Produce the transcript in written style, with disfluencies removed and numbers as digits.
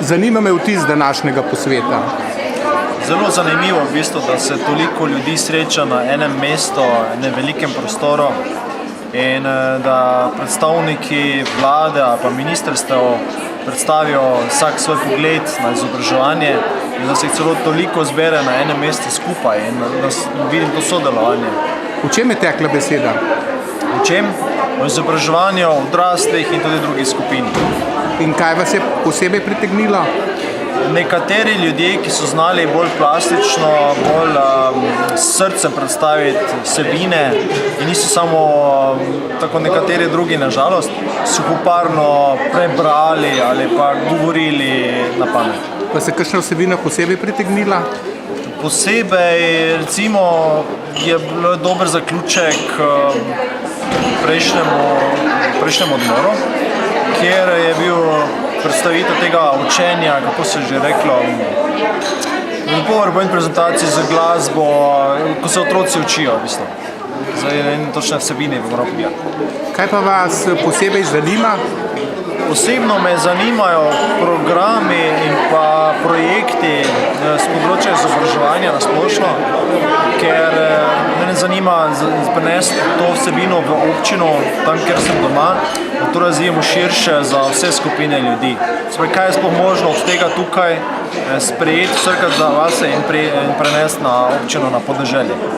Zanima me vtis današnjega posveta. Zelo zanimivo v bistvu, da se toliko ljudi sreča na enem mestu, enem velikem prostoru in da predstavniki vlade ali pa ministrstev predstavijo vsak svoj pogled na izobraževanje in da se jih celo toliko zbere na enem mestu skupaj in da vidim to sodelovanje. V čem je tekla beseda? V čem? O izobraževanju odraslih in tudi drugih skupin. In kaj vas je posebej pritegnilo? Nekateri ljudje, ki so znali bolj plastično, bolj s srcem predstaviti vsebine in niso samo tako nekateri drugi, nažalost, suhoparno prebrali ali pa govorili na pamet. Pa se kakšna vsebina posebej pritegnila? Posebej, recimo, je bil dober zaključek prejšnjem odmoru, kjer je bil predstavitev tega učenja, kako se že reklo, PowerPoint prezentaciji za glasbo, ko se otroci učijo, v bistvu. Zdaj točne vsebine v Evropi. Kaj pa vas posebej zanima? Osebno me zanimajo programi in pa projekti z področja izobraževanja na splošno, ker me zanima prenesti to vsebino v občino, tam, kjer sem doma, da to razvijemo širše za vse skupine ljudi. Sprej, kaj je sploh možno od tega tukaj sprejeti, vsrkati za vase in prenesti na občino, na podeželje.